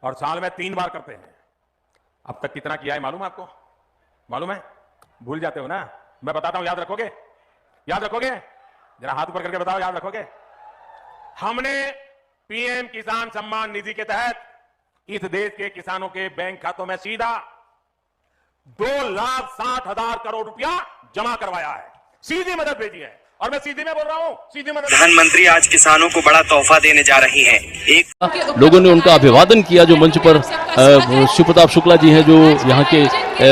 और साल में 3 बार करते हैं। अब तक कितना किया है मालूम है आपको? मालूम है? भूल जाते हो ना? मैं बताता हूं, याद रखोगे? याद रखोगे? जरा हाथ ऊपर करके बताओ, याद रखोगे? हमने पीएम किसान सम्मान निधि के तहत इस देश के किसानों के बैंक खातों में सीधा 2,60,000 करोड़ रुपया जमा करवाया है। सीधी मदद भेजी है, और मैं सीधी में बोल रहा हूं, सीधी मदद। प्रधानमंत्री आज किसानों को बड़ा तोहफा देने जा रही हैं। एक लोगों ने उनका अभिवादन किया। जो मंच पर शिव प्रताप शुक्ला जी हैं, जो यहाँ के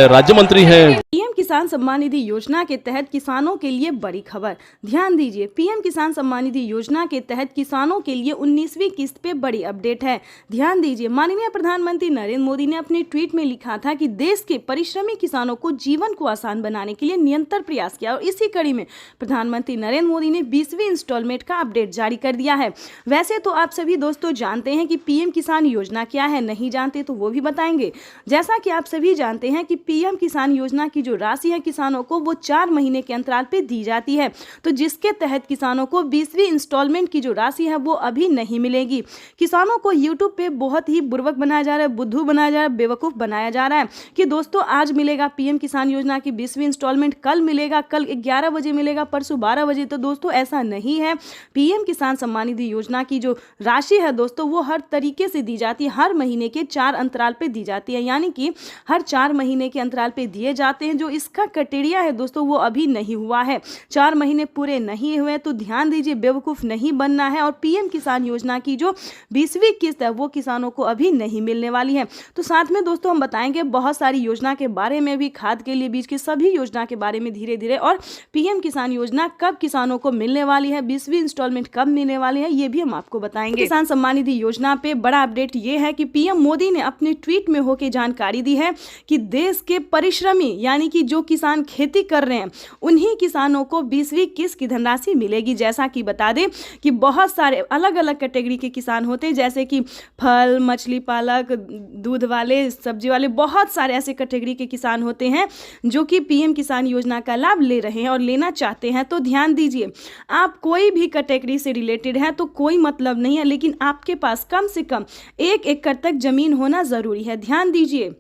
राज्य मंत्री हैं। पीएम किसान सम्मान निधि योजना के तहत किसानों के लिए बड़ी खबर, ध्यान दीजिए। पीएम किसान सम्मान निधि योजना के तहत किसानों के लिए 19वीं किस्त पे बड़ी अपडेट है, ध्यान दीजिए। माननीय प्रधानमंत्री नरेंद्र मोदी ने अपने ट्वीट में लिखा था कि देश के परिश्रमी किसानों को जीवन को आसान बनाने के लिए निरंतर प्रयास किया, और इसी कड़ी में प्रधानमंत्री नरेंद्र मोदी ने 20वीं इंस्टॉलमेंट का अपडेट जारी कर दिया है। वैसे तो आप सभी दोस्तों जानते हैं कि पीएम किसान योजना क्या है, नहीं जानते तो वो भी बताएंगे। जैसा कि आप सभी जानते हैं कि पीएम किसान योजना की जो राशि है किसानों को वो 4 महीने के अंतराल पे दी जाती है, तो जिसके तहत किसानों को 20वीं इंस्टॉलमेंट की जो राशि है वो अभी नहीं मिलेगी। किसानों को यूट्यूब पे बहुत ही बुर्बक बनाया जा रहा है, बुद्धू बनाया जा रहा है, बेवकूफ बनाया जा रहा है कि दोस्तों आज मिलेगा पीएम किसान योजना की 20वीं इंस्टॉलमेंट, कल मिलेगा, कल 11 बजे मिलेगा, परसों 12 बजे। तो दोस्तों ऐसा नहीं है। पीएम किसान सम्मान निधि योजना की जो राशि है दोस्तों वो हर तरीके से दी जाती है, हर महीने के 4 अंतराल पे दी जाती है, यानी कि हर 4 महीने के अंतराल पे दिए जाते हैं। जो इसका क्राइटेरिया है दोस्तों वो अभी नहीं हुआ है, 4 महीने पूरे नहीं हुए, तो ध्यान दीजिए, बेवकूफ नहीं बनना है। और पीएम किसान योजना की जो 20वीं किस्त है वो किसानों को अभी नहीं मिलने वाली है। तो साथ में दोस्तों हम बताएंगे बहुत सारी योजना के बारे में भी, खाद के लिए बीज की सभी योजना के बारे में धीरे धीरे, और पीएम किसान योजना कब किसानों को मिलने वाली है, 20वीं इंस्टॉलमेंट कब मिलने वाली है, ये भी हम आपको बताएंगे। किसान सम्मान निधि योजना पे बड़ा अपडेट ये है कि पीएम मोदी ने अपने ट्वीट में होकर जानकारी दी है कि देश के परिश्रमी यानी कि जो किसान खेती कर रहे हैं उन्हीं किसानों को 20वीं किस्त की धनराशि मिलेगी। जैसा कि बता दें कि बहुत सारे अलग अलग कैटेगरी के किसान होते हैं, जैसे कि फल, मछली पालक, दूध वाले, सब्जी वाले, बहुत सारे ऐसे कैटेगरी के किसान होते हैं जो कि पीएम किसान योजना का लाभ ले रहे हैं और लेना चाहते हैं। तो ध्यान दीजिए, आप कोई भी कैटेगरी से रिलेटेड है तो कोई मतलब नहीं है, लेकिन आपके पास कम से कम 1 एकड़ तक जमीन होना जरूरी है। ध्यान दीजिए,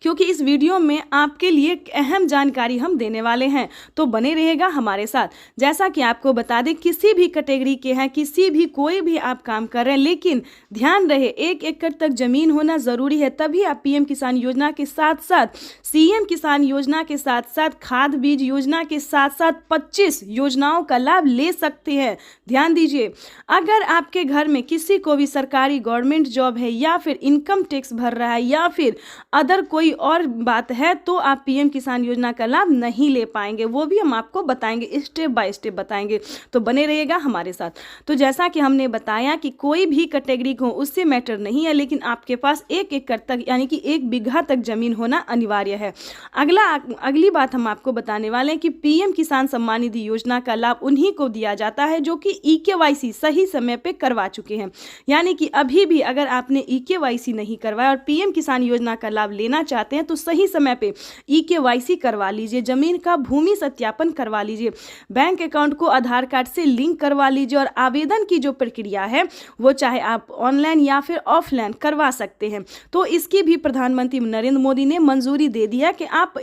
क्योंकि इस वीडियो में आपके लिए एक अहम जानकारी हम देने वाले हैं, तो बने रहेगा हमारे साथ। जैसा कि आपको बता दें, किसी भी कैटेगरी के हैं, किसी भी कोई भी आप काम कर रहे हैं, लेकिन ध्यान रहे 1 एकड़ तक जमीन होना जरूरी है, तभी आप पीएम किसान योजना के साथ साथ, सीएम किसान योजना के साथ साथ, खाद बीज योजना के साथ साथ 25 योजनाओं का लाभ ले सकते हैं। ध्यान दीजिए, अगर आपके घर में किसी को भी सरकारी गवर्नमेंट जॉब है, या फिर इनकम टैक्स भर रहा है, या फिर अदर कोई और बात है, तो आप पीएम किसान योजना का लाभ नहीं ले पाएंगे। वो भी हम आपको बताएंगे, स्टेप बाय स्टेप बताएंगे, तो बने रहेगा हमारे साथ। तो जैसा कि हमने बताया कि कोई भी कैटेगरी को उससे मैटर नहीं है, लेकिन आपके पास 1 एकड़ तक यानी कि 1 बीघा तक जमीन होना अनिवार्य है। अगली बात हम आपको बताने वाले हैं कि पीएम किसान सम्मान निधि योजना का लाभ उन्हीं को दिया जाता है जो कि ईकेवाईसी सही समय पे करवा चुके हैं। यानी कि अभी भी अगर आपने ईकेवाईसी नहीं करवाया और पीएम किसान योजना का लाभ लेना चाहते हैं तो सही समय पे ईकेवाईसी करवा लीजिए, जमीन का भूमि सत्यापन करवा लीजिए, बैंक अकाउंट को आधार कार्ड से लिंक करवा लीजिए, और आवेदन की जो प्रक्रिया है वो चाहे आप ऑनलाइन या फिर ऑफलाइन करवा सकते हैं। तो इसकी भी प्रधानमंत्री नरेंद्र मोदी ने मंजूरी दे दिया कि आप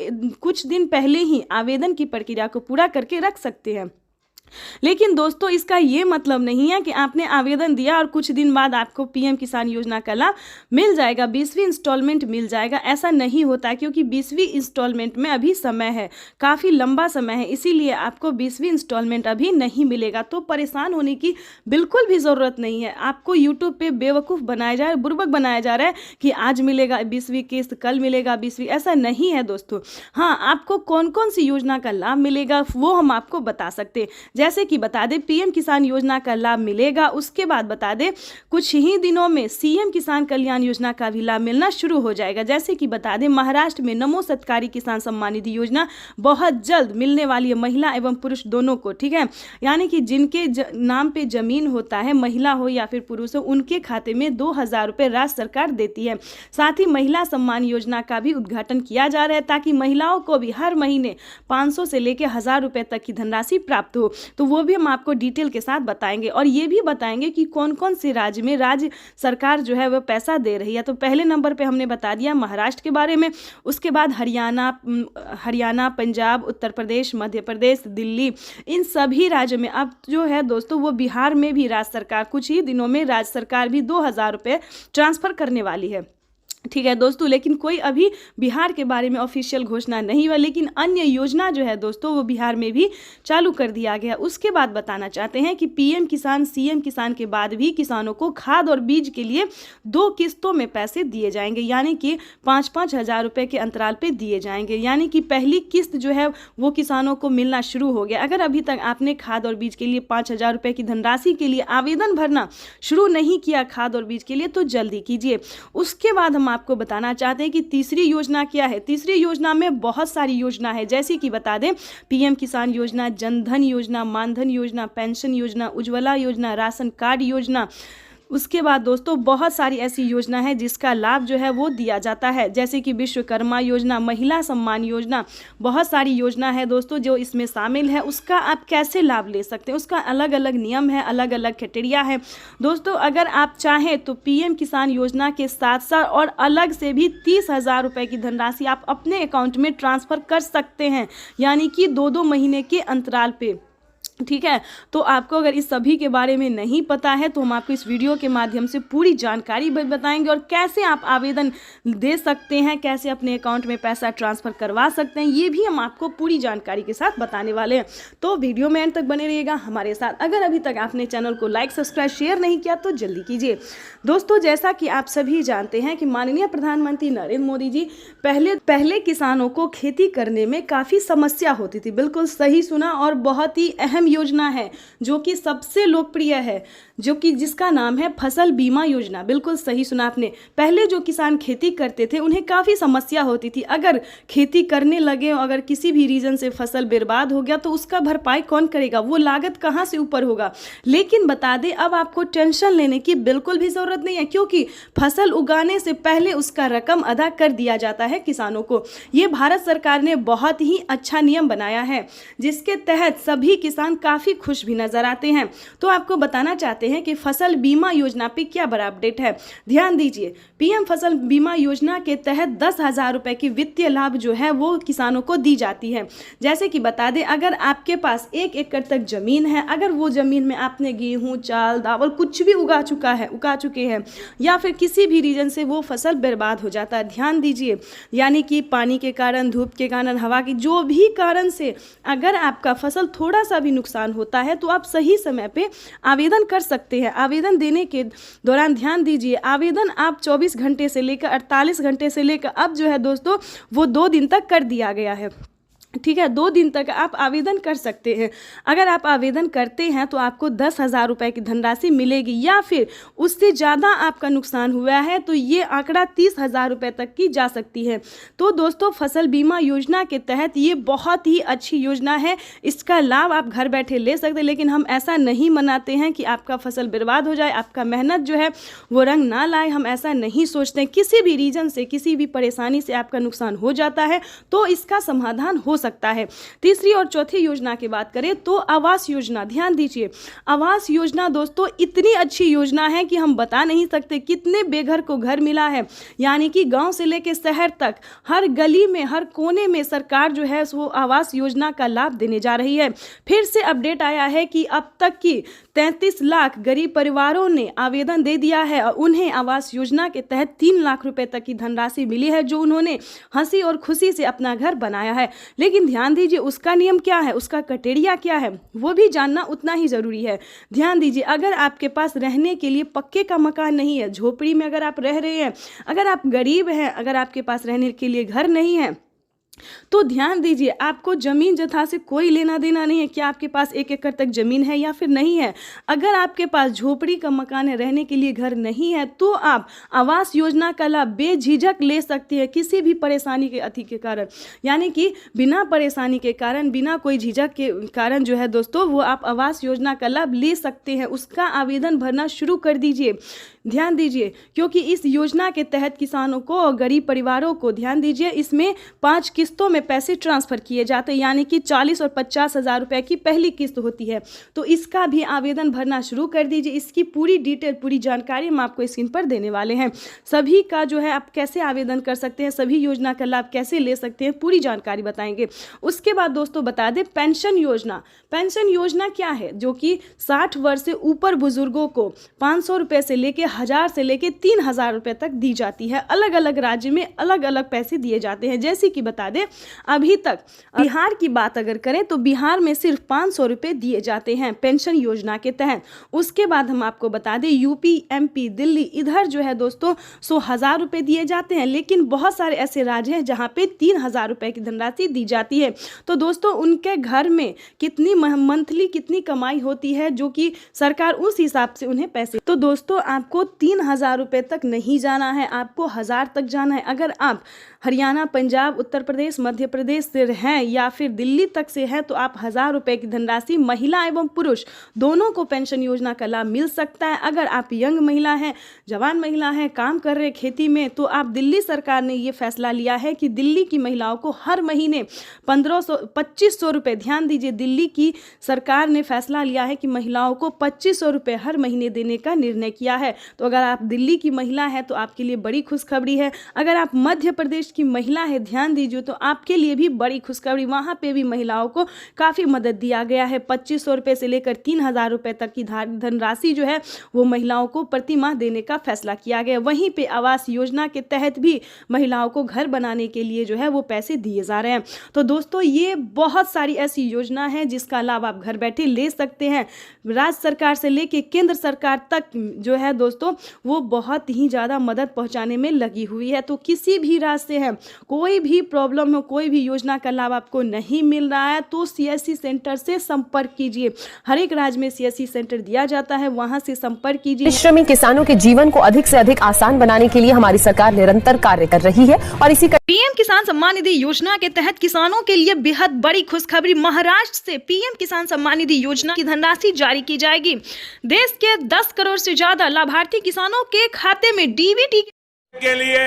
कुछ दिन पहले ही आवेदन की प्रक्रिया को पूरा करके रख सकते हैं। लेकिन दोस्तों इसका ये मतलब नहीं है कि आपने आवेदन दिया और कुछ दिन बाद आपको पीएम किसान योजना का लाभ मिल जाएगा, 20वीं इंस्टॉलमेंट मिल जाएगा। ऐसा नहीं होता, क्योंकि 20वीं इंस्टॉलमेंट में अभी समय है, काफ़ी लंबा समय है, इसीलिए आपको 20वीं इंस्टॉलमेंट अभी नहीं मिलेगा। तो परेशान होने की बिल्कुल भी ज़रूरत नहीं है। आपको यूट्यूब पर बेवकूफ़ बनाया जा रहा है, बुर्बक बनाया जा रहा है कि आज मिलेगा 20वीं किस्त, कल मिलेगा 20वीं, ऐसा नहीं है दोस्तों। हाँ, आपको कौन कौन सी योजना का लाभ मिलेगा वो हम आपको बता सकते हैं। जैसे कि बता दें पीएम किसान योजना का लाभ मिलेगा, उसके बाद बता दें कुछ ही दिनों में सीएम किसान कल्याण योजना का भी लाभ मिलना शुरू हो जाएगा। जैसे कि बता दें महाराष्ट्र में नमो सत्कारी किसान सम्मान निधि योजना बहुत जल्द मिलने वाली है, महिला एवं पुरुष दोनों को, ठीक है। यानी कि जिनके नाम पे जमीन होता है, महिला हो या फिर पुरुष हो, उनके खाते में 2,000 रुपये राज्य सरकार देती है। साथ ही महिला सम्मान योजना का भी उद्घाटन किया जा रहा है, ताकि महिलाओं को भी हर महीने 500 से लेकर 1,000 रुपये तक की धनराशि प्राप्त हो। तो वो भी हम आपको डिटेल के साथ बताएंगे और ये भी बताएंगे कि कौन कौन से राज्य में राज्य सरकार जो है वह पैसा दे रही है। तो पहले नंबर पे हमने बता दिया महाराष्ट्र के बारे में, उसके बाद हरियाणा, पंजाब, उत्तर प्रदेश, मध्य प्रदेश, दिल्ली, इन सभी राज्यों में अब जो है दोस्तों वो बिहार में भी राज्य सरकार कुछ ही दिनों में राज्य सरकार भी 2000 रुपये ट्रांसफ़र करने वाली है। ठीक है दोस्तों, लेकिन कोई अभी बिहार के बारे में ऑफिशियल घोषणा नहीं हुआ, लेकिन अन्य योजना जो है दोस्तों वो बिहार में भी चालू कर दिया गया। उसके बाद बताना चाहते हैं कि पीएम किसान, सीएम किसान के बाद भी किसानों को खाद और बीज के लिए 2 किस्तों में पैसे दिए जाएंगे, यानी कि 5-5 हज़ार रुपये के अंतराल पे दिए जाएंगे। यानी कि पहली किस्त जो है वो किसानों को मिलना शुरू हो गया। अगर अभी तक आपने खाद और बीज के लिए 5,000 रुपये की धनराशि के लिए आवेदन भरना शुरू नहीं किया खाद और बीज के लिए, तो जल्दी कीजिए। उसके बाद हम आपको बताना चाहते हैं कि तीसरी योजना क्या है। तीसरी योजना में बहुत सारी योजना है, जैसे कि बता दें पीएम किसान योजना, जनधन योजना, मानधन योजना, पेंशन योजना, उज्ज्वला योजना, राशन कार्ड योजना। उसके बाद दोस्तों बहुत सारी ऐसी योजना है जिसका लाभ जो है वो दिया जाता है, जैसे कि विश्वकर्मा योजना, महिला सम्मान योजना, बहुत सारी योजना है दोस्तों जो इसमें शामिल है। उसका आप कैसे लाभ ले सकते हैं, उसका अलग अलग नियम है, अलग अलग क्राइटेरिया है दोस्तों। अगर आप चाहें तो पीएम किसान योजना के साथ साथ और अलग से भी 30,000 रुपये की धनराशि आप अपने अकाउंट में ट्रांसफ़र कर सकते हैं, यानी कि 2-2 महीने के अंतराल पे। ठीक है, तो आपको अगर इस सभी के बारे में नहीं पता है तो हम आपको इस वीडियो के माध्यम से पूरी जानकारी बताएंगे और कैसे आप आवेदन दे सकते हैं, कैसे अपने अकाउंट में पैसा ट्रांसफ़र करवा सकते हैं, ये भी हम आपको पूरी जानकारी के साथ बताने वाले हैं। तो वीडियो में एंड तक बने रहिएगा हमारे साथ। अगर अभी तक आपने चैनल को लाइक, सब्सक्राइब, शेयर नहीं किया तो जल्दी कीजिए। दोस्तों जैसा कि आप सभी जानते हैं कि माननीय प्रधानमंत्री नरेंद्र मोदी जी पहले किसानों को खेती करने में काफ़ी समस्या होती थी। बिल्कुल सही सुना, और बहुत ही अहम योजना है जो कि सबसे लोकप्रिय है, जो कि जिसका नाम है फसल बीमा योजना। बिल्कुल सही सुना आपने। पहले जो किसान खेती करते थे उन्हें काफ़ी समस्या होती थी। अगर खेती करने लगे, अगर किसी भी रीजन से फसल बर्बाद हो गया तो उसका भरपाई कौन करेगा, वो लागत कहाँ से ऊपर होगा। लेकिन बता दें अब आपको टेंशन लेने की बिल्कुल भी ज़रूरत नहीं है, क्योंकि फसल उगाने से पहले उसका रकम अदा कर दिया जाता है किसानों को। ये भारत सरकार ने बहुत ही अच्छा नियम बनाया है, जिसके तहत सभी किसान काफ़ी खुश भी नजर आते हैं। तो आपको बताना चाहते हैं कि फसल बीमा योजना पे क्या बड़ा अपडेट है। ध्यान दीजिए, पीएम फसल बीमा योजना के तहत 10,000 रुपए की वित्तीय लाभ जो है वो किसानों को दी जाती है। जैसे कि बता दें, अगर आपके पास 1 एकड़ तक जमीन है, अगर वो जमीन में आपने गेहूं, चावल, दावल कुछ भी उगा चुके हैं, या फिर किसी भी रीजन से वो फसल बर्बाद हो जाता है, ध्यान दीजिए, यानी कि पानी के कारण, धूप के कारण, हवा की जो भी कारण से अगर आपका फसल थोड़ा सा भी नुकसान होता है तो आप सही समय पे आवेदन कर सकते हैं। आवेदन देने के दौरान ध्यान दीजिए, आवेदन आप 24 घंटे से लेकर 48 घंटे से लेकर अब जो है दोस्तों वो 2 दिन तक कर दिया गया है। ठीक है, 2 दिन तक आप आवेदन कर सकते हैं। अगर आप आवेदन करते हैं तो आपको 10,000 रुपये की धनराशि मिलेगी, या फिर उससे ज़्यादा आपका नुकसान हुआ है तो ये आंकड़ा 30,000 रुपये तक की जा सकती है। तो दोस्तों फसल बीमा योजना के तहत ये बहुत ही अच्छी योजना है, इसका लाभ आप घर बैठे ले सकते हैं। लेकिन हम ऐसा नहीं मनाते हैं कि आपका फसल बर्बाद हो जाए, आपका मेहनत जो है वो रंग ना लाए, हम ऐसा नहीं सोचते। किसी भी रीजन से, किसी भी परेशानी से आपका नुकसान हो जाता है तो इसका समाधान हो सकता है। तीसरी और चौथी योजना की बात करें तो आवास योजना। ध्यान दीजिए, आवास योजना दोस्तों इतनी अच्छी योजना है कि हम बता नहीं सकते कितने बेघर को घर मिला है। यानी कि गांव से लेकर शहर तक हर गली में, हर कोने में सरकार जो है वो आवास योजना का लाभ देने जा रही है। फिर से अपडेट आया है कि अब तक की 33 लाख गरीब परिवारों ने आवेदन दे दिया है और उन्हें आवास योजना के तहत 3 लाख रुपए तक की धनराशि मिली है, जो उन्होंने हंसी और खुशी से अपना घर बनाया है। लेकिन ध्यान दीजिए उसका नियम क्या है, उसका क्राइटेरिया क्या है, वो भी जानना उतना ही ज़रूरी है। ध्यान दीजिए, अगर आपके पास रहने के लिए पक्के का मकान नहीं है, झोपड़ी में अगर आप रह रहे हैं, अगर आप गरीब हैं, अगर आपके पास रहने के लिए घर नहीं है, तो ध्यान दीजिए आपको जमीन जथा से कोई लेना देना नहीं है कि आपके पास 1 एकड़ तक जमीन है या फिर नहीं है। अगर आपके पास झोपड़ी का मकान है, रहने के लिए घर नहीं है, तो आप आवास योजना का लाभ बेझिझक ले सकती है, किसी भी परेशानी के अति के कारण, यानी कि बिना परेशानी के कारण, बिना कोई झिझक के कारण जो है दोस्तों वो आप आवास योजना का लाभ ले सकते हैं। उसका आवेदन भरना शुरू कर दीजिए। ध्यान दीजिए, क्योंकि इस योजना के तहत किसानों को और गरीब परिवारों को, ध्यान दीजिए, इसमें 5 किस्तों में पैसे ट्रांसफ़र किए जाते हैं, यानी कि 40 और 50 हज़ार रुपये की पहली किस्त होती है। तो इसका भी आवेदन भरना शुरू कर दीजिए। इसकी पूरी डिटेल, पूरी जानकारी हम आपको स्क्रीन पर देने वाले हैं। सभी का जो है आप कैसे आवेदन कर सकते हैं, सभी योजना का लाभ कैसे ले सकते हैं, पूरी जानकारी बताएंगे। उसके बाद दोस्तों बता दें पेंशन योजना। पेंशन योजना क्या है? जो कि 60 वर्ष से ऊपर बुजुर्गों को 500 रुपये से लेके 1000 से लेके 3000 रुपये तक दी जाती है। अलग अलग राज्य में अलग अलग पैसे दिए जाते हैं। जैसे कि बता दें अभी तक बिहार की बात अगर करें तो बिहार में सिर्फ 500 रुपये दिए जाते हैं पेंशन योजना के तहत। उसके बाद हम आपको बता दें यूपी, एमपी, दिल्ली, इधर जो है दोस्तों 1000 रुपये दिए जाते हैं। लेकिन बहुत सारे ऐसे राज्य हैं जहाँ पे 3000 रुपये की धनराशि दी जाती है। तो दोस्तों उनके घर में कितनी मंथली कितनी कमाई होती है, जो कि सरकार उस हिसाब से उन्हें पैसे। तो दोस्तों आपको 3000 रुपये तक नहीं जाना है, आपको 1000 तक जाना है। अगर आप हरियाणा, पंजाब, उत्तर प्रदेश, मध्य प्रदेश से हैं या फिर दिल्ली तक से हैं तो आप 1000 रुपये की धनराशि, महिला एवं पुरुष दोनों को पेंशन योजना का लाभ मिल सकता है। अगर आप यंग महिला हैं, जवान महिला हैं, काम कर रहे खेती में, तो आप दिल्ली सरकार ने ये फैसला लिया है कि दिल्ली की महिलाओं को हर महीने 2500 रुपये, ध्यान दीजिए, दिल्ली की सरकार ने फैसला लिया है कि महिलाओं को 2500 रुपये हर महीने देने का निर्णय किया है। तो अगर आप दिल्ली की महिला है तो आपके लिए बड़ी खुशखबरी है। अगर आप मध्य प्रदेश की महिला है, ध्यान दीजिए, तो आपके लिए भी बड़ी खुशखबरी, वहाँ पे भी महिलाओं को काफ़ी मदद दिया गया है। 2500 रुपये से लेकर 3000 रुपये तक की धनराशि जो है वो महिलाओं को प्रति माह देने का फैसला किया गया। वहीं पे आवास योजना के तहत भी महिलाओं को घर बनाने के लिए जो है वो पैसे दिए जा रहे हैं। तो दोस्तों ये बहुत सारी ऐसी योजना है जिसका लाभ आप घर बैठे ले सकते हैं। राज्य सरकार से लेके केंद्र सरकार तक जो है दोस्तों वो बहुत ही ज़्यादा मदद पहुंचाने में लगी हुई है। तो किसी भी राज्य से है, कोई भी प्रॉब्लम हो, कोई भी योजना का लाभ आपको नहीं मिल रहा है तो सीएससी सेंटर से संपर्क कीजिए। हर एक राज्य में सीएससी सेंटर दिया जाता है, वहां से संपर्क कीजिए। परिश्रमी किसानों के जीवन को अधिक से अधिक आसान बनाने के लिए हमारी सरकार निरंतर कार्य कर रही है और इसी पीएम किसान सम्मान निधि योजना के तहत किसानों के लिए बेहद बड़ी खुशखबरी। महाराष्ट्र से पीएम किसान सम्मान निधि योजना की धनराशि जारी की जाएगी। देश के 10 करोड़ से ज्यादा लाभार्थी किसानों के खाते में डीबीटी के लिए,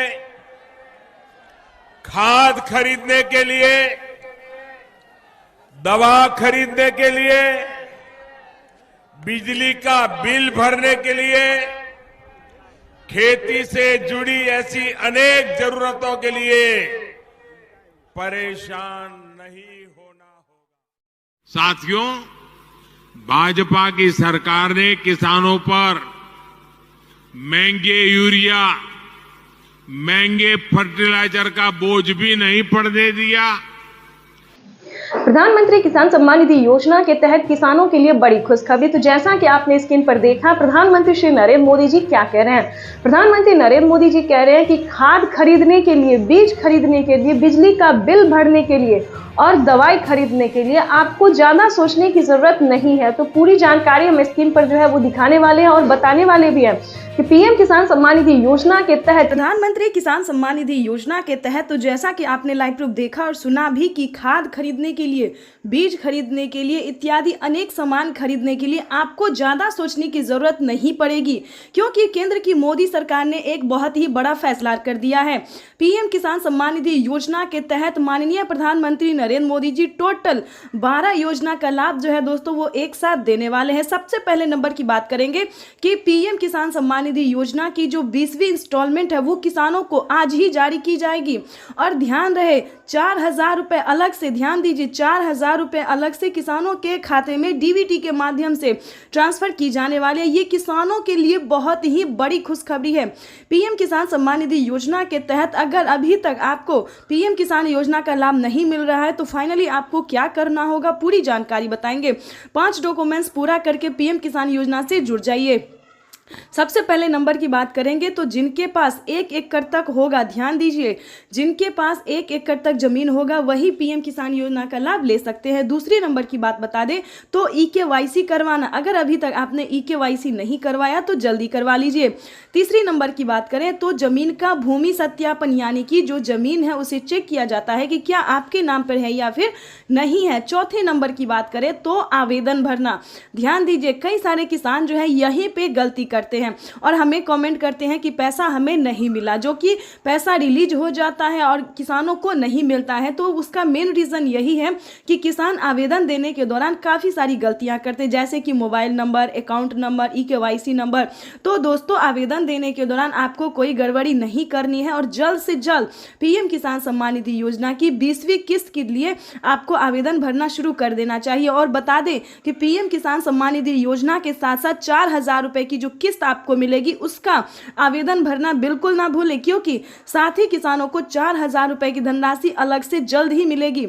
खाद खरीदने के लिए, दवा खरीदने के लिए, बिजली का बिल भरने के लिए, खेती से जुड़ी ऐसी अनेक जरूरतों के लिए परेशान नहीं होना होगा। साथियों, भाजपा की सरकार ने किसानों पर महंगे यूरिया, महंगे फर्टिलाइजर का बोझ भी नहीं पड़ने दिया। प्रधानमंत्री किसान सम्मान निधि योजना के तहत किसानों के लिए बड़ी खुशखबरी। तो जैसा कि आपने स्क्रीन पर देखा, प्रधानमंत्री श्री नरेंद्र मोदी जी क्या कह रहे हैं। प्रधानमंत्री नरेंद्र मोदी जी कह रहे हैं कि खाद खरीदने के लिए, बीज खरीदने के लिए, बिजली का बिल भरने के लिए और दवाई खरीदने के लिए आपको ज्यादा सोचने की जरूरत नहीं है। तो पूरी जानकारी हम स्क्रीन पर जो है वो दिखाने वाले हैं और बताने वाले भी हैं कि पीएम किसान सम्मान निधि योजना के तहत, प्रधानमंत्री किसान सम्मान निधि योजना के तहत, तो जैसा कि आपने लाइव प्रूफ देखा और सुना भी कि खाद खरीदने के लिए, बीज खरीदने के लिए इत्यादि अनेक सामान खरीदने के लिए आपको ज़्यादा सोचने की ज़रूरत नहीं पड़ेगी, क्योंकि केंद्र की मोदी सरकार ने एक बहुत ही बड़ा फैसला कर दिया है। पीएम किसान सम्मान निधि योजना के तहत माननीय प्रधानमंत्री नरेंद्र मोदी जी टोटल 12 योजना का लाभ जो है दोस्तों वो एक साथ देने वाले हैं। सबसे पहले नंबर की बात करेंगे कि पीएम किसान सम्मान निधि योजना की जो 20वीं इंस्टॉलमेंट है वो किसानों को आज ही जारी की जाएगी। और ध्यान रहे 4000 रुपये अलग से, ध्यान दीजिए, 4000 रुपये अलग से किसानों के खाते में डीबीटी के माध्यम से ट्रांसफर की जाने वाले हैं। ये किसानों के लिए बहुत ही बड़ी खुशखबरी है। पीएम किसान सम्मान निधि योजना के तहत अगर अभी तक आपको पीएम किसान योजना का लाभ नहीं मिल रहा है तो फाइनली आपको क्या करना होगा, पूरी जानकारी बताएंगे। 5 डॉक्यूमेंट्स पूरा करके पीएम किसान योजना से जुड़ जाइए। सबसे पहले नंबर की बात करेंगे तो जिनके पास 1 एकड़ तक होगा, ध्यान दीजिए, जिनके पास 1 एकड़ तक जमीन होगा वही पीएम किसान योजना का लाभ ले सकते हैं। दूसरी नंबर की बात बता दें तो ईकेवाईसी करवाना, अगर अभी तक आपने ईकेवाईसी नहीं करवाया तो जल्दी करवा लीजिए। तीसरी नंबर की बात करें तो जमीन का भूमि सत्यापन, यानी कि जो जमीन है उसे चेक किया जाता है कि क्या आपके नाम पर है या फिर नहीं है। चौथे नंबर की बात करें तो आवेदन भरना, ध्यान दीजिए, कई सारे किसान जो है यहीं पे गलती करते हैं और हमें कमेंट करते हैं कि पैसा हमें नहीं मिला, जो कि पैसा रिलीज हो जाता है और किसानों को नहीं मिलता है। तो उसका मेन रीज़न यही है कि किसान आवेदन देने के दौरान काफ़ी सारी गलतियां करते हैं, जैसे कि mobile number, account number, EKYC number. तो दोस्तों, आवेदन देने के दौरान आपको कोई गड़बड़ी नहीं करनी है और जल्द से जल्द PM किसान सम्मान निधि योजना की 20वीं किस्त के लिए आपको आवेदन भरना शुरू कर देना चाहिए। और बता दें कि PM किसान सम्मान निधि योजना के साथ साथ 4,000 रुपए की जो किस्त आपको मिलेगी उसका आवेदन भरना बिल्कुल ना भूलें, क्योंकि साथ ही किसानों को 4,000 रुपए की धनराशि अलग से जल्द ही मिलेगी।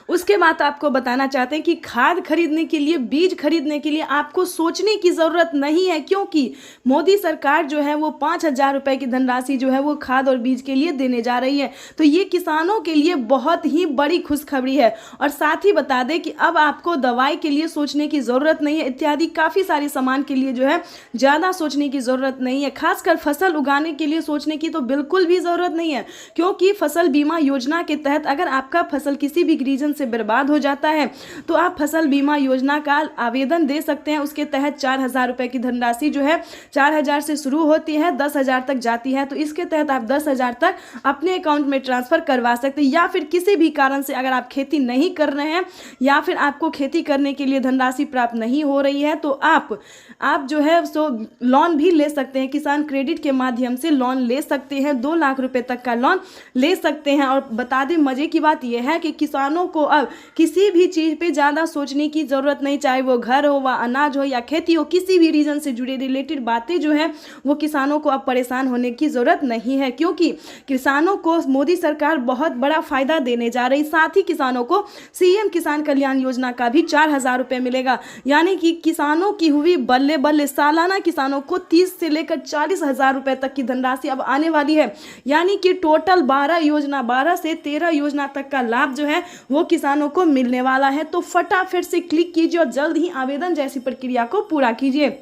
उसके बाद आपको बताना चाहते हैं कि खाद खरीदने के लिए, बीज खरीदने के लिए आपको सोचने की ज़रूरत नहीं है, क्योंकि मोदी सरकार जो है वो 5,000 रुपए की धनराशि जो है वो खाद और बीज के लिए देने जा रही है। तो ये किसानों के लिए बहुत ही बड़ी खुशखबरी है। और साथ ही बता दें कि अब आपको दवाई के लिए सोचने की ज़रूरत नहीं है, इत्यादि काफ़ी सारे सामान के लिए जो है ज़्यादा सोचने की ज़रूरत नहीं है। खासकर फसल उगाने के लिए सोचने की तो बिल्कुल भी ज़रूरत नहीं है, क्योंकि फसल बीमा योजना के तहत अगर आपका फसल किसी भी रीजन से बर्बाद हो जाता है तो आप फसल बीमा योजना का आवेदन दे सकते हैं। उसके तहत 4,000 रुपए की धनराशि जो है 4,000 से शुरू होती है, 10,000 तक जाती है। तो इसके तहत आप 10,000 तक अपने अकाउंट में ट्रांसफर करवा सकते हैं। या फिर किसी भी कारण से अगर आप खेती नहीं कर रहे हैं या फिर आपको खेती करने के लिए धनराशि प्राप्त नहीं हो रही है तो आप जो है सो लोन भी ले सकते हैं। किसान क्रेडिट के माध्यम से लोन ले सकते हैं, 2 लाख रुपए तक का लोन ले सकते हैं। और बता दें, मजे की बात यह है कि किसानों को अब किसी भी चीज़ पे ज़्यादा सोचने की ज़रूरत नहीं, चाहे वो घर हो, व अनाज हो या खेती हो, किसी भी रीजन से जुड़े रिलेटेड बातें जो है वो किसानों को अब परेशान होने की ज़रूरत नहीं है, क्योंकि किसानों को मोदी सरकार बहुत बड़ा फ़ायदा देने जा रही। साथ ही किसानों को CM किसान कल्याण योजना का भी 4,000 रुपये मिलेगा, यानी कि किसानों की हुई बल्ले बल्ले सालाना किसानों को 30 से लेकर 40,000 रुपये तक की धनराशि अब आने वाली है। यानी कि टोटल 12 से 13 योजना तक का लाभ जो है वो किसानों को मिलने वाला है। तो फटाफट से क्लिक कीजिए और जल्द ही आवेदन जैसी प्रक्रिया को पूरा कीजिए।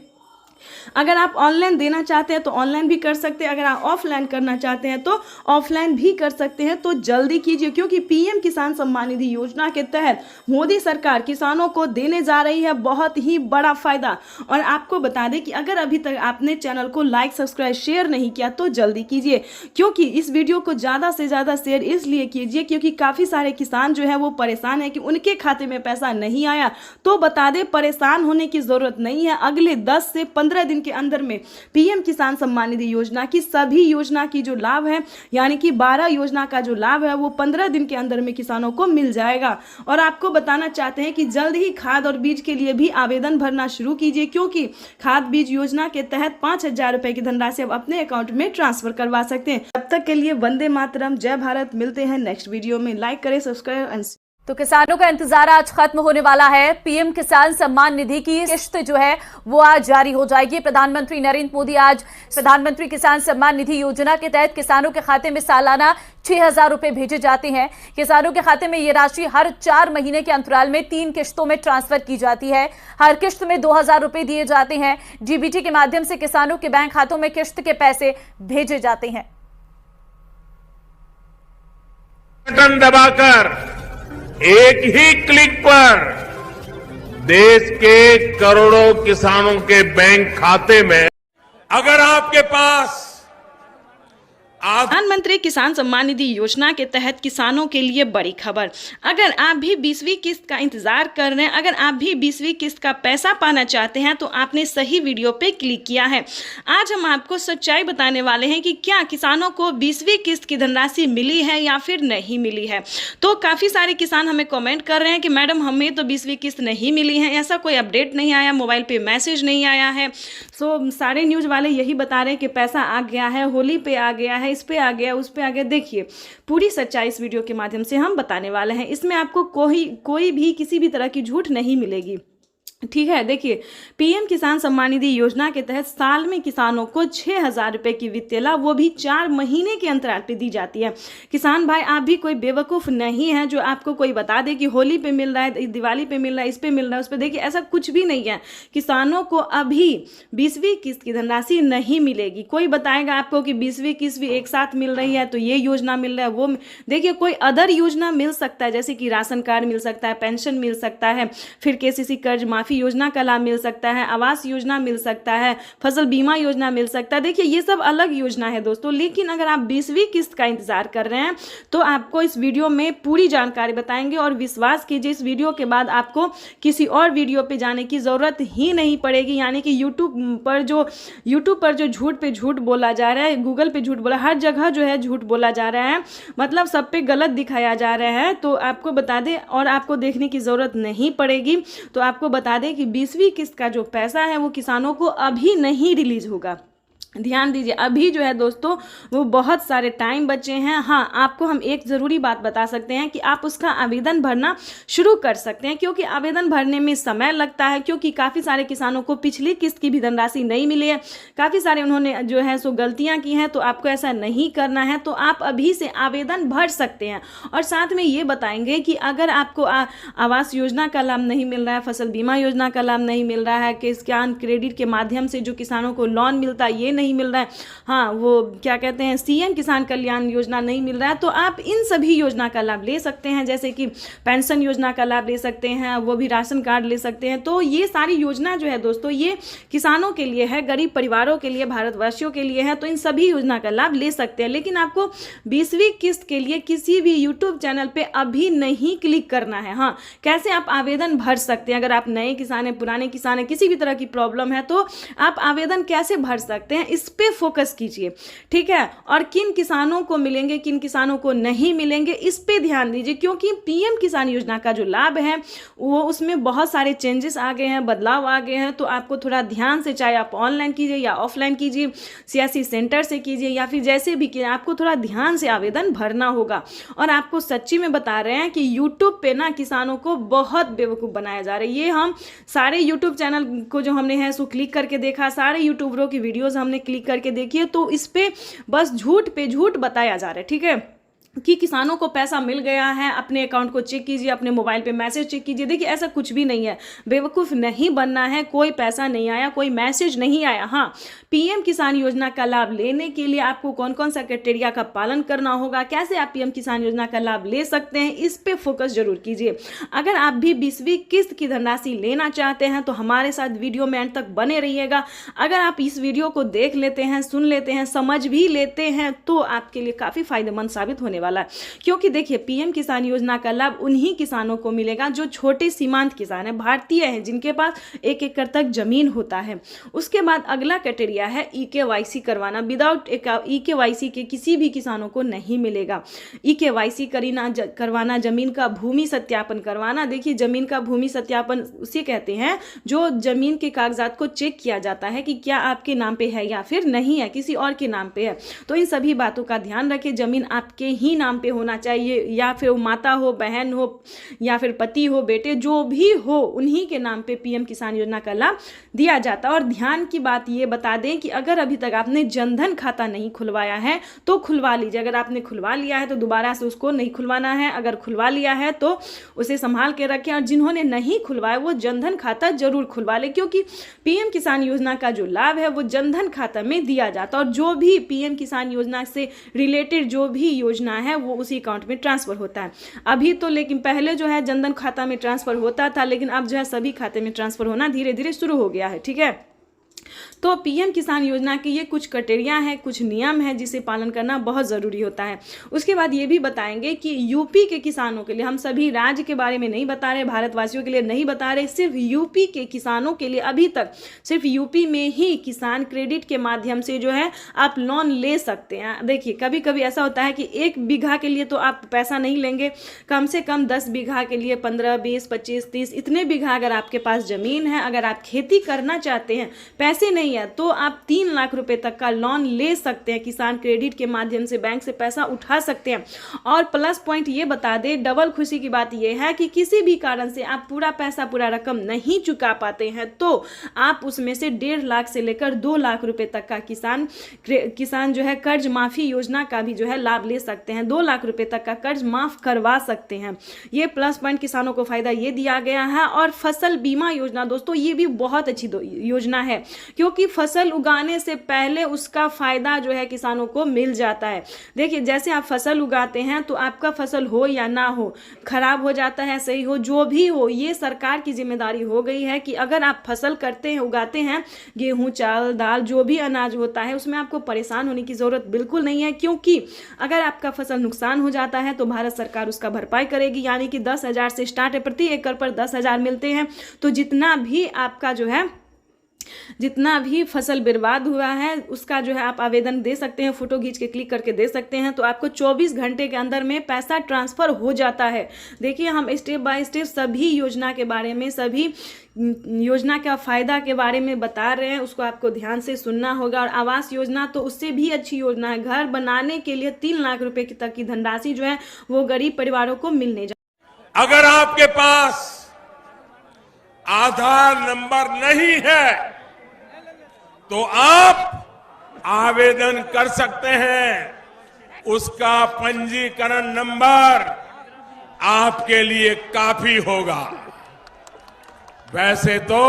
अगर आप ऑनलाइन देना चाहते हैं तो ऑनलाइन भी कर सकते हैं, अगर आप ऑफलाइन करना चाहते हैं तो ऑफलाइन भी कर सकते हैं। तो जल्दी कीजिए, क्योंकि PM किसान सम्मान निधि योजना के तहत मोदी सरकार किसानों को देने जा रही है बहुत ही बड़ा फायदा। और आपको बता दें कि अगर अभी तक आपने चैनल को लाइक, सब्सक्राइब, शेयर नहीं किया तो जल्दी कीजिए, क्योंकि इस वीडियो को ज़्यादा से ज़्यादा शेयर इसलिए कीजिए क्योंकि काफ़ी सारे किसान जो है वो परेशान है कि उनके खाते में पैसा नहीं आया। तो बता दें, परेशान होने की ज़रूरत नहीं है। अगले 10 से 15 दिन के अंदर में PM किसान सम्मान निधि योजना की सभी योजना की जो लाभ है, यानी कि 12 योजना का जो लाभ है वो 15 दिन के अंदर में किसानों को मिल जाएगा। और आपको बताना चाहते हैं कि जल्द ही खाद और बीज के लिए भी आवेदन भरना शुरू कीजिए, क्योंकि खाद बीज योजना के तहत 5,000 रुपए की धनराशि आप अपने अकाउंट में ट्रांसफर करवा सकते हैं। तब तक के लिए वंदे मातरम, जय भारत। मिलते हैं नेक्स्ट वीडियो में। लाइक करें, सब्सक्राइब एंड तो किसानों का इंतजार आज खत्म होने वाला है। PM किसान सम्मान निधि की किस्त जो है वो आज जारी हो जाएगी। प्रधानमंत्री नरेंद्र मोदी आज प्रधानमंत्री किसान सम्मान निधि योजना के तहत किसानों के खाते में सालाना 6,000 रुपए भेजे जाते हैं। किसानों के खाते में ये राशि हर 4 महीने के अंतराल में 3 किस्तों में ट्रांसफर की जाती है। हर किस्त में 2,000 रुपए दिए जाते हैं। DBT के माध्यम से किसानों के बैंक खातों में किस्त के पैसे भेजे जाते हैं। बटन दबाकर एक ही क्लिक पर देश के करोड़ों किसानों के बैंक खाते में, अगर आपके पास प्रधानमंत्री किसान सम्मान निधि योजना के तहत किसानों के लिए बड़ी खबर। अगर आप भी 20वीं किस्त का इंतजार कर रहे हैं, अगर आप भी 20वीं किस्त का पैसा पाना चाहते हैं तो आपने सही वीडियो पे क्लिक किया है। आज हम आपको सच्चाई बताने वाले हैं कि क्या किसानों को 20वीं किस्त की धनराशि मिली है या फिर नहीं मिली है। तो काफ़ी सारे किसान हमें कमेंट कर रहे हैं कि मैडम हमें तो 20वीं किस्त नहीं मिली है, ऐसा कोई अपडेट नहीं आया, मोबाइल पे मैसेज नहीं आया है। सो सारे न्यूज़ वाले यही बता रहे हैं कि पैसा आ गया है, होली पे आ गया है, इस पे आ गया, उस पे आ गया। देखिए, पूरी सच्चाई इस वीडियो के माध्यम से हम बताने वाले हैं। इसमें आपको कोई भी किसी भी तरह की झूठ नहीं मिलेगी, ठीक है। देखिए, PM किसान सम्मान निधि योजना के तहत साल में किसानों को 6,000 रुपए की वित्तीय लाभ, वो भी 4 महीने के अंतराल पे दी जाती है। किसान भाई, आप भी कोई बेवकूफ़ नहीं है जो आपको कोई बता दे कि होली पे मिल रहा है, दिवाली पे मिल रहा है, इस पे मिल रहा है, उस पे। देखिए, ऐसा कुछ भी नहीं है। किसानों को अभी 20वीं किस्त की धनराशि नहीं मिलेगी। कोई बताएगा आपको कि 20वीं किस्त भी एक साथ मिल रही है तो ये योजना मिल रहा है, वो देखिए कोई अदर योजना मिल सकता है, जैसे कि राशन कार्ड मिल सकता है, पेंशन मिल सकता है, फिर KCC कर्ज माफी माफी योजना का लाभ मिल सकता है, आवास योजना मिल सकता है, फसल बीमा योजना मिल सकता है। देखिए ये सब अलग योजना है दोस्तों, लेकिन अगर आप 20वीं किस्त का इंतजार कर रहे हैं तो आपको इस वीडियो में पूरी जानकारी बताएंगे और विश्वास कीजिए इस वीडियो के बाद आपको किसी और वीडियो पे जाने की ज़रूरत ही नहीं पड़ेगी। यानी कि यूट्यूब पर जो झूठ पे झूठ बोला जा रहा है, गूगल पे झूठ बोला, हर जगह जो है झूठ बोला जा रहा है, मतलब सब पे गलत दिखाया जा रहा है। तो आपको बता दें और आपको देखने की ज़रूरत नहीं पड़ेगी। तो आपको बता दें कि 20वीं किस्त का जो पैसा है वो किसानों को अभी नहीं रिलीज होगा। ध्यान दीजिए, अभी जो है दोस्तों वो बहुत सारे टाइम बचे हैं। हाँ, आपको हम एक ज़रूरी बात बता सकते हैं कि आप उसका आवेदन भरना शुरू कर सकते हैं, क्योंकि आवेदन भरने में समय लगता है, क्योंकि काफ़ी सारे किसानों को पिछली किस्त की भी धनराशि नहीं मिली है, काफ़ी सारे उन्होंने जो है सो गलतियां की हैं। तो आपको ऐसा नहीं करना है, तो आप अभी से आवेदन भर सकते हैं। और साथ में ये बताएंगे कि अगर आपको आवास योजना का लाभ नहीं मिल रहा है, फसल बीमा योजना का लाभ नहीं मिल रहा है, किसान क्रेडिट के माध्यम से जो किसानों को लोन मिलता है ये नहीं मिल रहा है, हाँ वो क्या कहते हैं सीएम किसान कल्याण योजना नहीं मिल रहा है, तो आप इन सभी योजना का लाभ ले सकते हैं। जैसे कि पेंशन योजना का लाभ ले सकते हैं, वो भी राशन कार्ड ले सकते हैं। तो ये सारी योजना जो है दोस्तों ये किसानों के लिए है, गरीब परिवारों के लिए, भारतवासियों के लिए है। तो इन सभी योजना का लाभ ले सकते हैं। लेकिन आपको 20वीं किस्त के लिए किसी भी यूट्यूब चैनल पे अभी नहीं क्लिक करना है। हाँ, कैसे आप आवेदन भर सकते हैं? अगर आप नए किसान हैं, पुराने किसान हैं, किसी भी तरह की प्रॉब्लम है तो आप आवेदन कैसे भर सकते हैं, इस पे फोकस कीजिए, ठीक है। और किन किसानों को मिलेंगे, किन किसानों को नहीं मिलेंगे, इस पे ध्यान दीजिए, क्योंकि पीएम किसान योजना का जो लाभ है वो उसमें बहुत सारे चेंजेस आ गए हैं, बदलाव आ गए हैं। तो आपको थोड़ा ध्यान से, चाहे आप ऑनलाइन कीजिए या ऑफलाइन कीजिए, सियासी सेंटर से कीजिए या फिर जैसे भी कीजिए, आपको थोड़ा ध्यान से आवेदन भरना होगा। और आपको सच्ची में बता रहे हैं कि यूट्यूब पे ना किसानों को बहुत बेवकूफ़ बनाया जा रहा है। ये हम सारे यूट्यूब चैनल को जो हमने है सो क्लिक करके देखा, सारे यूट्यूबरों की वीडियोज़ हमने क्लिक करके देखिए, तो इस पे बस झूठ पे झूठ बताया जा रहा है, ठीक है, कि किसानों को पैसा मिल गया है। अपने अकाउंट को चेक कीजिए, अपने मोबाइल पे मैसेज चेक कीजिए। देखिए ऐसा कुछ भी नहीं है, बेवकूफ़ नहीं बनना है। कोई पैसा नहीं आया, कोई मैसेज नहीं आया। हाँ, पीएम किसान योजना का लाभ लेने के लिए आपको कौन कौन सा क्राइटेरिया का पालन करना होगा, कैसे आप पीएम किसान योजना का लाभ ले सकते हैं, इस पे फोकस जरूर कीजिए। अगर आप भी 20वीं किस्त की धनराशि लेना चाहते हैं तो हमारे साथ वीडियो में अंत तक बने रहिएगा। अगर आप इस वीडियो को देख लेते हैं, सुन लेते हैं, समझ भी लेते हैं तो आपके लिए काफ़ी फायदेमंद साबित होने वाला है। क्योंकि देखिए पीएम किसान योजना का लाभ उन्हीं किसानों को मिलेगा जो छोटे सीमांत किसान हैं, भारतीय हैं, जिनके पास 1 एकड़ तक जमीन होता है। उसके बाद अगला क्राइटेरिया है EKYC करवाना। विदाउट EKYC के किसी भी किसानों को नहीं मिलेगा। EKYC करवाना, जमीन का भूमि सत्यापन करवाना। देखिए जमीन का भूमि सत्यापन उसे कहते हैं जो जमीन के कागजात को चेक किया जाता है कि क्या आपके नाम पे है या फिर नहीं है, किसी और के नाम पे है। तो इन सभी बातों का ध्यान रखें। जमीन आपके ही नाम पे होना चाहिए, या फिर माता हो, बहन हो, या फिर पति हो, बेटे, जो भी हो, उन्हीं के नाम पे पीएम किसान योजना का लाभ दिया जाता है। और ध्यान की बात ये बता दें कि अगर अभी तक आपने जनधन खाता नहीं खुलवाया है तो खुलवा लीजिए। अगर आपने खुलवा लिया है तो दोबारा से उसको नहीं खुलवाना है। अगर खुलवा लिया है तो उसे संभाल के रखें, और जिन्होंने नहीं खुलवाया वो जनधन खाता जरूर खुलवा ले, क्योंकि पीएम किसान योजना का जो लाभ है वो जनधन खाता में दिया जाता है। और जो भी पीएम किसान योजना से रिलेटेड जो भी योजना है वो उसी अकाउंट में ट्रांसफर होता है अभी तो। लेकिन पहले जो है जनधन खाता में ट्रांसफर होता था, लेकिन अब जो है सभी खाते में ट्रांसफर होना धीरे धीरे शुरू हो गया है, ठीक है। तो पीएम किसान योजना के ये कुछ क्राइटेरिया हैं, कुछ नियम हैं जिसे पालन करना बहुत ज़रूरी होता है। उसके बाद ये भी बताएंगे कि यूपी के किसानों के लिए, हम सभी राज्य के बारे में नहीं बता रहे, भारतवासियों के लिए नहीं बता रहे, सिर्फ यूपी के किसानों के लिए अभी तक सिर्फ यूपी में ही किसान क्रेडिट के माध्यम से जो है आप लोन ले सकते हैं। देखिए कभी कभी ऐसा होता है कि 1 बीघा के लिए तो आप पैसा नहीं लेंगे, कम से कम 10 बीघा के लिए 15, 20, 25, 30 इतने बीघा अगर आपके पास ज़मीन है, अगर आप खेती करना चाहते हैं, पैसे नहीं है, तो आप 3 लाख रुपए तक का लोन ले सकते हैं। किसान क्रेडिट के माध्यम से बैंक से पैसा उठा सकते हैं। और प्लस पॉइंट ये बता दें, डबल खुशी की बात यह है कि किसी भी कारण से आप पूरा पैसा, पूरा रकम नहीं चुका पाते हैं तो आप उसमें से 1.5 लाख से लेकर 2 लाख रुपए तक का किसान जो है कर्ज माफी योजना का भी जो है लाभ ले सकते हैं। 2 लाख रुपए तक का कर्ज माफ करवा सकते हैं। ये प्लस पॉइंट किसानों को फायदा ये दिया गया है। और फसल बीमा योजना दोस्तों ये भी बहुत अच्छी योजना है, क्योंकि कि फसल उगाने से पहले उसका फ़ायदा जो है किसानों को मिल जाता है। देखिए, जैसे आप फसल उगाते हैं तो आपका फसल हो या ना हो, खराब हो जाता है, सही हो, जो भी हो, ये सरकार की जिम्मेदारी हो गई है कि अगर आप फसल करते हैं, उगाते हैं, गेहूं, चावल, दाल, जो भी अनाज होता है, उसमें आपको परेशान होने की ज़रूरत बिल्कुल नहीं है, क्योंकि अगर आपका फसल नुकसान हो जाता है तो भारत सरकार उसका भरपाई करेगी। यानी कि 10,000 से स्टार्ट है, प्रति एकड़ पर 10,000 मिलते हैं। तो जितना भी आपका जो है, जितना भी फसल बर्बाद हुआ है उसका जो है आप आवेदन दे सकते हैं, फोटो खींच के क्लिक करके दे सकते हैं, तो आपको 24 घंटे के अंदर में पैसा ट्रांसफ़र हो जाता है। देखिए, हम स्टेप बाय स्टेप सभी योजना के बारे में, सभी योजना का फ़ायदा के बारे में बता रहे हैं, उसको आपको ध्यान से सुनना होगा। और आवास योजना तो उससे भी अच्छी योजना है। घर बनाने के लिए 3 लाख रुपए तक की धनराशि जो है वो गरीब परिवारों को मिलने जा। अगर आपके पास आधार नंबर नहीं है तो आप आवेदन कर सकते हैं। उसका पंजीकरण नंबर आपके लिए काफी होगा। वैसे तो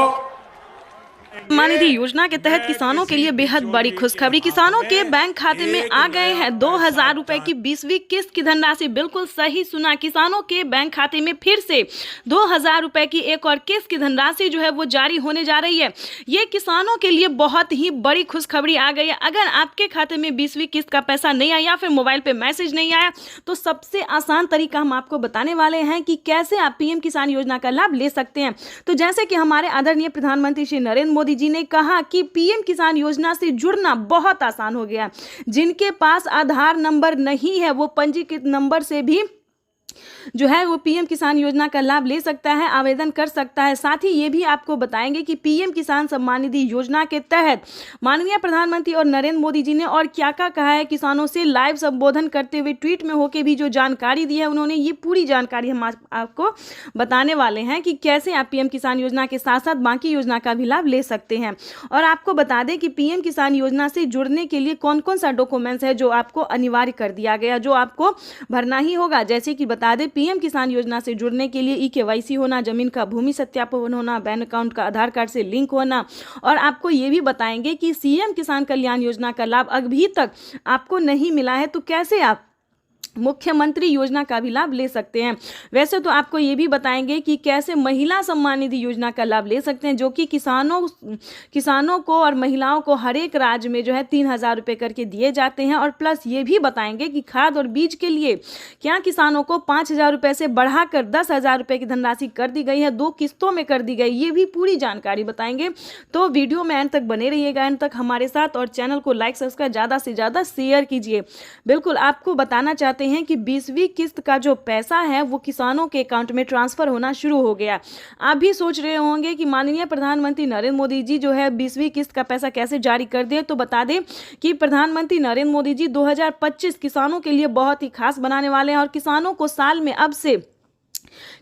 सम्मान निधि योजना के तहत किसानों के लिए बेहद बड़ी खुशखबरी। किसानों के बैंक खाते में आ गए हैं 2,000 रुपए की 20वीं किस्त की धनराशि। बिल्कुल सही सुना, किसानों के बैंक खाते में फिर से 2,000 रुपए की एक और किस्त की धनराशि जो है वो जारी होने जा रही है। ये किसानों के लिए बहुत ही बड़ी खुशखबरी आ गई है। अगर आपके खाते में 20वीं किस्त का पैसा नहीं आया या फिर मोबाइल पे मैसेज नहीं आया तो सबसे आसान तरीका हम आपको बताने वाले हैं कि कैसे आप पीएम किसान योजना का लाभ ले सकते हैं। तो जैसे कि हमारे आदरणीय प्रधानमंत्री श्री नरेंद्र मोदी जी ने कहा कि पीएम किसान योजना से जुड़ना बहुत आसान हो गया। जिनके पास आधार नंबर नहीं है वो पंजीकृत नंबर से भी जो है वो पीएम किसान योजना का लाभ ले सकता है, आवेदन कर सकता है। साथ ही ये भी आपको बताएंगे कि पीएम किसान सम्मान निधि योजना के तहत माननीय प्रधानमंत्री और नरेंद्र मोदी जी ने और क्या क्या कहा है। किसानों से लाइव संबोधन करते हुए ट्वीट में होके भी जो जानकारी दी है उन्होंने, ये पूरी जानकारी हम आपको बताने वाले हैं कि कैसे आप पीएम किसान योजना के साथ साथ बाकी योजना का भी लाभ ले सकते हैं। और आपको बता दें कि पीएम किसान योजना से जुड़ने के लिए कौन कौन सा डॉक्यूमेंट्स है जो आपको अनिवार्य कर दिया गया, जो आपको भरना ही होगा। जैसे कि बता दें, पीएम किसान योजना से जुड़ने के लिए ई-केवाईसी होना, जमीन का भूमि सत्यापन होना, बैंक अकाउंट का आधार कार्ड से लिंक होना। और आपको ये भी बताएंगे कि सीएम किसान कल्याण योजना का लाभ अभी तक आपको नहीं मिला है तो कैसे आप मुख्यमंत्री योजना का भी लाभ ले सकते हैं। वैसे तो आपको ये भी बताएंगे कि कैसे महिला सम्मान निधि योजना का लाभ ले सकते हैं, जो कि किसानों को और महिलाओं को हर एक राज्य में जो है 3,000 रुपये करके दिए जाते हैं। और प्लस ये भी बताएंगे कि खाद और बीज के लिए क्या किसानों को 5,000 रुपये से बढ़ाकर 10,000 रुपये की धनराशि कर दी गई है, 2 किस्तों में कर दी गई। ये भी पूरी जानकारी बताएंगे। तो वीडियो में एंड तक बने रहिएगा, एंड तक हमारे साथ, और चैनल को लाइक सब्सक्राइब ज़्यादा से ज़्यादा शेयर कीजिए। बिल्कुल आपको बताना चाहते हैं कि 20वीं किस्त का जो पैसा है वो किसानों के अकाउंट में ट्रांसफर होना शुरू हो गया। आप भी सोच रहे होंगे कि माननीय प्रधानमंत्री नरेंद्र मोदी जी जो है 20वीं किस्त का पैसा कैसे जारी कर दें। तो बता दें कि प्रधानमंत्री नरेंद्र मोदी जी 2025 किसानों के लिए बहुत ही खास बनाने वाले हैं और किसानों को साल में अब से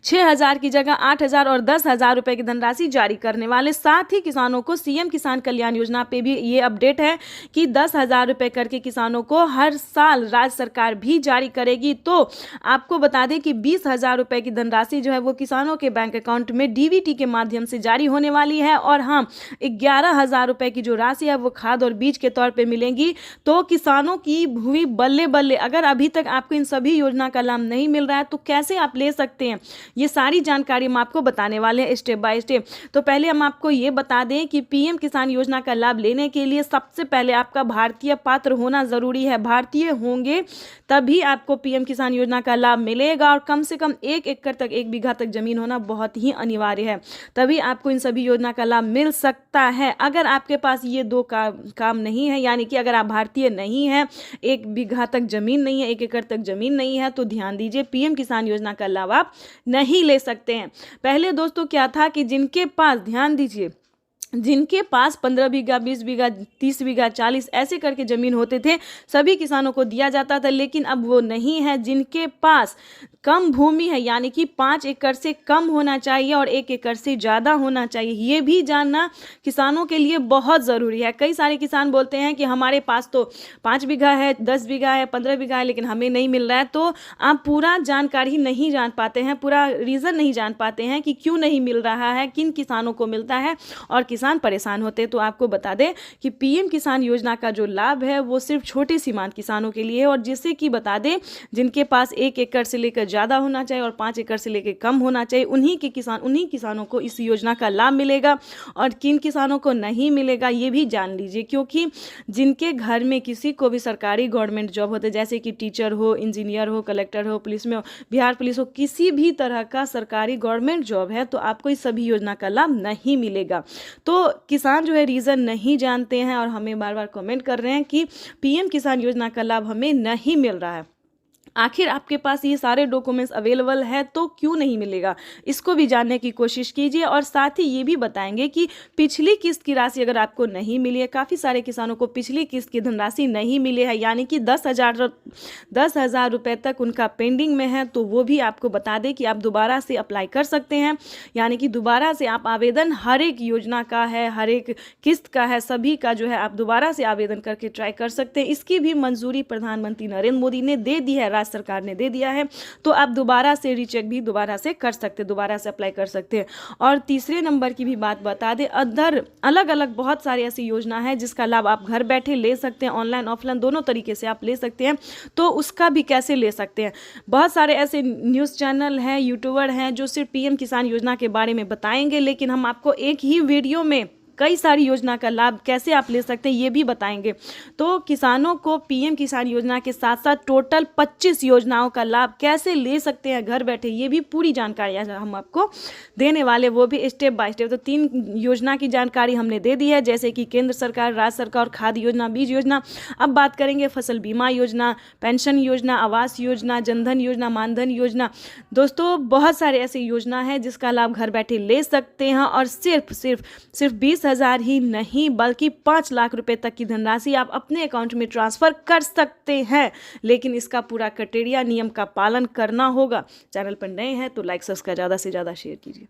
6,000 की जगह 8,000 और 10,000 रुपए की धनराशि जारी करने वाले। साथ ही किसानों को सीएम किसान कल्याण योजना पे भी ये अपडेट है कि 10,000 रुपए करके किसानों को हर साल राज्य सरकार भी जारी करेगी। तो आपको बता दें कि 20,000 रुपए की धनराशि जो है वो किसानों के बैंक अकाउंट में डीबीटी के माध्यम से जारी होने वाली है। और हाँ, 11,000 रुपए की जो राशि है वो खाद और बीज के तौर पर मिलेंगी। तो किसानों की हुई बल्ले बल्ले। अगर अभी तक आपको इन सभी योजना का लाभ नहीं मिल रहा है तो कैसे आप ले सकते हैं, ये सारी जानकारी हम आपको बताने वाले हैं स्टेप बाय स्टेप। तो पहले हम आपको ये बता दें कि पीएम किसान योजना का लाभ लेने के लिए सबसे पहले आपका भारतीय पात्र होना ज़रूरी है। भारतीय होंगे तभी आपको पीएम किसान योजना का लाभ मिलेगा। और कम से कम 1 एकड़ तक, 1 बीघा तक जमीन होना बहुत ही अनिवार्य है, तभी आपको इन सभी योजना का लाभ मिल सकता है। अगर आपके पास ये 2 काम नहीं है, यानी कि अगर आप भारतीय नहीं हैं, 1 बीघा तक जमीन नहीं है, 1 एकड़ तक जमीन नहीं है, तो ध्यान दीजिए, पीएम किसान योजना का लाभ आप नहीं ले सकते हैं। पहले दोस्तों क्या था कि जिनके पास, ध्यान दीजिए, जिनके पास 15 बीघा, 20 बीघा, 30 बीघा, 40 ऐसे करके ज़मीन होते थे, सभी किसानों को दिया जाता था। लेकिन अब वो नहीं है। जिनके पास कम भूमि है, यानी कि 5 एकड़ से कम होना चाहिए और 1 एकड़ से ज़्यादा होना चाहिए, ये भी जानना किसानों के लिए बहुत ज़रूरी है। कई सारे किसान बोलते हैं कि हमारे पास तो 5 बीघा है, 10 बीघा है, 15 बीघा है, लेकिन हमें नहीं मिल रहा है। तो आप पूरा जानकारी नहीं जान पाते हैं, पूरा रीज़न नहीं जान पाते हैं कि क्यों नहीं मिल रहा है, किन किसानों को मिलता है और किसान किसान परेशान होते हैं। तो आपको बता दें कि पीएम किसान योजना का जो लाभ है वो सिर्फ छोटे सीमांत किसानों के लिए है, और जिससे कि बता दें जिनके पास 1 एकड़ से लेकर ज़्यादा होना चाहिए और 5 एकड़ से लेकर कम होना चाहिए, उन्हीं किसानों को इस योजना का लाभ मिलेगा। और किन किसानों को नहीं मिलेगा ये भी जान लीजिए, क्योंकि जिनके घर में किसी को भी सरकारी गवर्नमेंट जॉब होते, जैसे कि टीचर हो, इंजीनियर हो, कलेक्टर हो, पुलिस में हो, बिहार पुलिस हो, किसी भी तरह का सरकारी गवर्नमेंट जॉब है, तो आपको इस सभी योजना का लाभ नहीं मिलेगा। तो किसान जो है रीज़न नहीं जानते हैं और हमें बार बार कमेंट कर रहे हैं कि पीएम किसान योजना का लाभ हमें नहीं मिल रहा है। आखिर आपके पास ये सारे डॉक्यूमेंट्स अवेलेबल है तो क्यों नहीं मिलेगा, इसको भी जानने की कोशिश कीजिए। और साथ ही ये भी बताएंगे कि पिछली किस्त की राशि अगर आपको नहीं मिली है, काफ़ी सारे किसानों को पिछली किस्त की धनराशि नहीं मिली है, यानी कि 10,000 रुपये तक उनका पेंडिंग में है, तो वो भी आपको बता दें कि आप दोबारा से अप्लाई कर सकते हैं। यानी कि दोबारा से आप आवेदन हर एक योजना का है, हर एक किस्त का है, सभी का जो है आप दोबारा से आवेदन करके ट्राई कर सकते हैं। इसकी भी मंजूरी प्रधानमंत्री नरेंद्र मोदी ने दे दी है, सरकार ने दे दिया है, तो आप दोबारा से रीचेक भी दोबारा से कर सकते हैं, दोबारा से अप्लाई कर सकते हैं। और तीसरे नंबर की भी बात बता दें, अलग अलग बहुत सारी ऐसी योजना है जिसका लाभ आप घर बैठे ले सकते हैं, ऑनलाइन ऑफलाइन दोनों तरीके से आप ले सकते हैं। तो उसका भी कैसे ले सकते हैं, बहुत सारे ऐसे न्यूज़ चैनल हैं, यूट्यूबर हैं जो सिर्फ पीएम किसान योजना के बारे में बताएंगे, लेकिन हम आपको एक ही वीडियो में कई सारी योजना का लाभ कैसे आप ले सकते हैं ये भी बताएंगे। तो किसानों को पीएम किसान योजना के साथ साथ टोटल 25 योजनाओं का लाभ कैसे ले सकते हैं घर बैठे, ये भी पूरी जानकारी हम आपको देने वाले, वो भी स्टेप बाय स्टेप। तो 3 योजना की जानकारी हमने दे दी है, जैसे कि केंद्र सरकार, राज्य सरकार, खाद्य योजना, बीज योजना। अब बात करेंगे फसल बीमा योजना, पेंशन योजना, आवास योजना, जनधन योजना, मानधन योजना। दोस्तों बहुत सारे ऐसे योजना है जिसका लाभ घर बैठे ले सकते हैं, और सिर्फ 20,000 ही नहीं बल्कि 5 लाख रुपए तक की धनराशि आप अपने अकाउंट में ट्रांसफर कर सकते हैं। लेकिन इसका पूरा क्राइटेरिया, नियम का पालन करना होगा। चैनल पर नए हैं तो लाइक सब्सक्राइब ज़्यादा से ज़्यादा शेयर कीजिए।